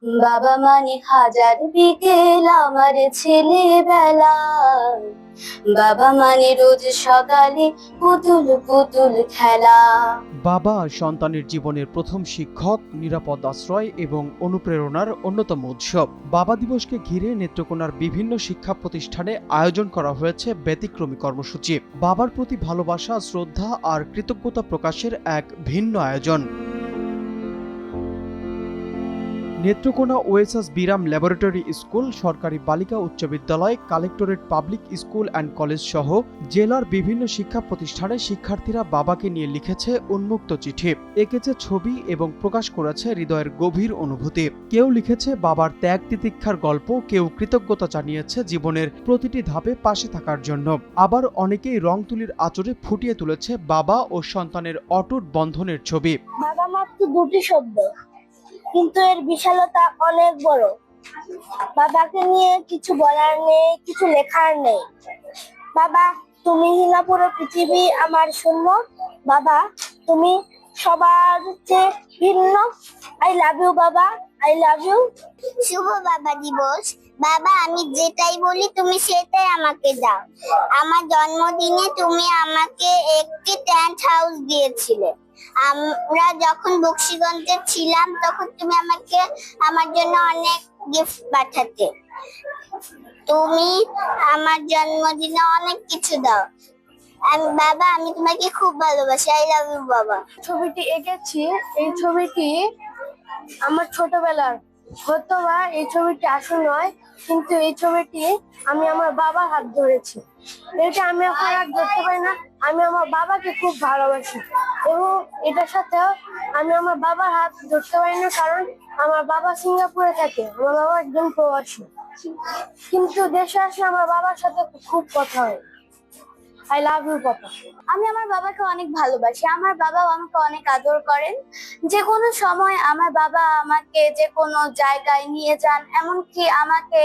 বাবা মানে হাজার বিকেল আমার ছেলেবেলা, বাবা মানে রোজ সকালে পুতুল পুতুল খেলা। বাবা সন্তানের জীবনের প্রথম শিক্ষক, নিরাপদ আশ্রয় এবং অনুপ্রেরণার অন্যতম উৎস। বাবা দিবসকে ঘিরে নেত্রকোনার বিভিন্ন শিক্ষা প্রতিষ্ঠানে আয়োজন করা হয়েছে ব্যতিক্রমী কর্মসূচি। বাবার প্রতি ভালোবাসা, শ্রদ্ধা আর কৃতজ্ঞতা প্রকাশের এক ভিন্ন আয়োজন। নেত্রকোনা ওয়েসাস বিরাম ল্যাবরেটরি স্কুল, সরকারি বালিকা উচ্চ বিদ্যালয়, collectorate public school and college সহ জেলার বিভিন্ন শিক্ষা প্রতিষ্ঠানে শিক্ষার্থীরা বাবাকে নিয়ে লিখেছে উন্মুক্ত চিঠি, এঁকেছে ছবি এবং প্রকাশ করেছে হৃদয়ের গভীর অনুভূতি। কেউ লিখেছে বাবার ত্যাগ তিতিক্ষার গল্প, কেউ কৃতজ্ঞতা জানিয়েছে জীবনের প্রতিটি ধাপে পাশে থাকার জন্য। আবার অনেকেই রং তুলির আঁচড়ে ফুটিয়ে তুলেছে বাবা ও সন্তানের অটুট বন্ধনের ছবি। বাবা মাত্র দুটি শব্দ, কিন্তু এর বিশালতা অনেক বড়। বাবাকে নিয়ে কিছু বলার নেই, কিছু লেখার নেই। বাবা তুমি না পুরো পৃথিবী আমার শূন্য। বাবা তুমি সবার চেয়ে ভিন্ন। আই লাভ ইউ বাবা, আই লাভ ইউ। শুভ বাবা দিবস। বাবা আমি যেটাই বলি তুমি সেটাই আমাকে দাও। আমার জন্মদিনে তুমি আমাকে একটি টেন্ট হাউস দিয়েছিলে। আমরা যখন বক্সিগঞ্জে ছিলাম তখন তুমি আমাকে আমার জন্য অনেক গিফট পাঠাতে। তুমি আমার জন্মদিনে অনেক কিছু দাও। বাবা আমি তোমাকে খুব ভালোবাসি। আই লাভ ইউ বাবা। ছবিটি এঁকেছি, এই ছবিটি আমার ছোটবেলার। হয়তোবা এই ছবিটি আসল নয়, কিন্তু এই ছবিটি আমি আমার বাবার হাত ধরেছি। এটা আমি এখন আর ধরতে পারি না। আমি আমার বাবাকে খুব ভালোবাসি এবং এটার সাথেও আমি আমার বাবার হাত ধরতে পারি না, কারণ আমার বাবা সিঙ্গাপুরে থাকে। আমার বাবা একজন প্রবাসী, কিন্তু দেশে আসলে আমার বাবার সাথে খুব কথা হয়। I love you papa. আমি আমার বাবাকে অনেক ভালোবাসি। আমার বাবাও আমাকে অনেক আদর করেন। যে কোনো সময় আমার বাবা আমাকে যে কোনো জায়গায় নিয়ে যান, এমনকি আমাকে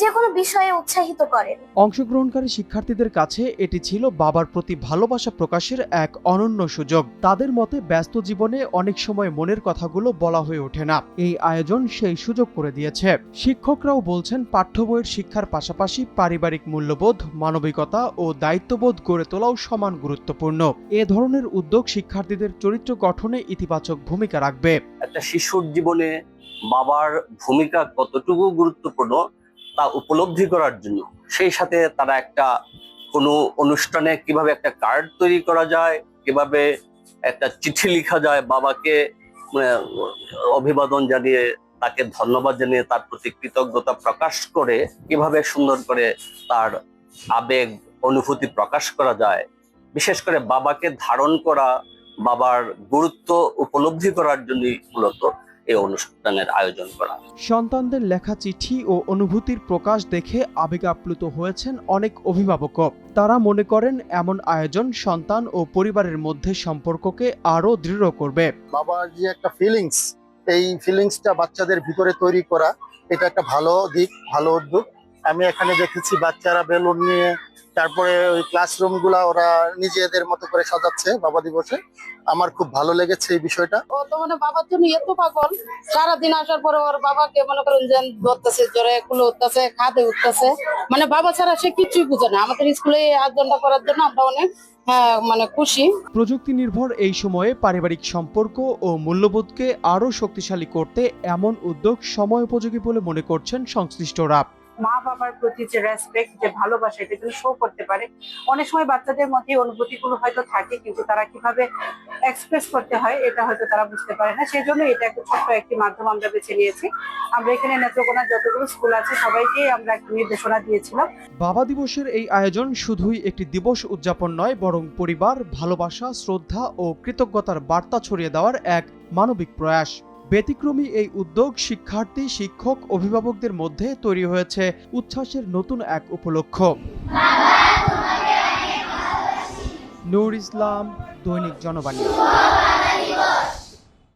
যে কোনো বিষয়ে উৎসাহিত করেন। অংশগ্রহণকারী শিক্ষার্থীদের কাছে এটি ছিল বাবার প্রতি ভালোবাসা প্রকাশের এক অনন্য সুযোগ। তাদের মতে ব্যস্ত জীবনে অনেক সময় মনের কথাগুলো বলা হয়ে ওঠে না। এই আয়োজন সেই সুযোগ করে দিয়েছে। শিক্ষকরাও বলছেন পাঠ্য বইয়ের শিক্ষার পাশাপাশি পারিবারিক মূল্যবোধ, মানবিকতা ও দায়িত্ববোধ গড়ে তোলাও সমান গুরুত্বপূর্ণ। এ ধরনের উদ্যোগ শিক্ষার্থীদের চরিত্র গঠনে ইতিবাচক ভূমিকা রাখবে। একটা শিশুর জীবনে বাবার ভূমিকা কতটুকু গুরুত্বপূর্ণ তা উপলব্ধি করার জন্য, সেই সাথে তারা একটা কোনো অনুষ্ঠানে কিভাবে একটা কার্ড তৈরি করা যায়, কিভাবে একটা চিঠি লেখা যায় বাবাকে অভিবাদন জানিয়ে, তাকে ধন্যবাদ জানিয়ে, তার প্রতি কৃতজ্ঞতা প্রকাশ করে কিভাবে সুন্দর করে তার আবেগ অনুভূতি প্রকাশ করা যায়, বিশেষ করে বাবাকে ধারণ করা, বাবার গুরুত্ব উপলব্ধি করার জন্য মূলত এই অনুষ্ঠানের আয়োজন করা। সন্তানদের লেখা চিঠি ও অনুভূতির প্রকাশ দেখে আবেগ আপ্লুত হয়েছেন অনেক অভিভাবকও। তারা মনে করেন এমন আয়োজন সন্তান ও পরিবারের মধ্যে সম্পর্ককে আরো দৃঢ় করবে। বাবার যে একটা ফিলিংস, এই ফিলিংসটা বাচ্চাদের ভিতরে তৈরি করা, এটা একটা ভালো দিক, ভালো উদ্যোগ। আমি এখানে দেখেছি বাচ্চারা বেলুন নিয়ে, তারপরে ওই ক্লাসরুম গুলা ওরা নিজেদের মতো করে সাজাচ্ছে বাবা দিবসে। আমার খুব ভালো লেগেছে এই বিষয়টা। ও তো মানে বাবার জন্য এত পাগল, সারাদিন আসার পরে ওর বাবাকে মনে করেন যে ধরতেছে, জ্বরে কুলে উঠতেছে, খাদে উঠতেছে, মানে বাবা ছাড়া সে কিছুই বুঝে না। আমাদের স্কুলে এই আয়োজনটা করার জন্য আমরা অনেক মানে খুশি। প্রযুক্তি নির্ভর এই সময়ে পারিবারিক সম্পর্ক ও মূল্যবোধকে আরো শক্তিশালী করতে এমন উদ্যোগ সময়োপযোগী বলে মনে করছেন সংশ্লিষ্টরা। মা বাবার প্রতি যে রেসপেক্ট, যে ভালোবাসা, এটা যেন শো করতে পারে। অনেক সময় বাচ্চাদের মধ্যে অনুভূতিগুলো হয়তো থাকে, কিন্তু তারা কিভাবে এক্সপ্রেস করতে হয় এটা হয়তো তারা বুঝতে পারে না। সেই জন্য এটা একটা ছোট্ট একটি মাধ্যম আমরা বেছে নিয়েছি। আমরা এখানে নেত্রকোনার যতগুলো স্কুল আছে সবাইকে আমরা একটা নির্দেশনা দিয়েছিলাম। বাবা দিবসের এই আয়োজন শুধুই একটি দিবস উদযাপন নয়, বরং পরিবার, ভালোবাসা, শ্রদ্ধা ও কৃতজ্ঞতার বার্তা ছড়িয়ে দেওয়ার এক মানবিক প্রয়াস। ব্যতিক্রমী এই উদ্যোগ শিক্ষার্থী, শিক্ষক, অভিভাবকদের মধ্যে তৈরি হয়েছে উচ্ছ্বাসের নতুন এক উপলক্ষ। নূর ইসলাম, দৈনিক জনবাণী।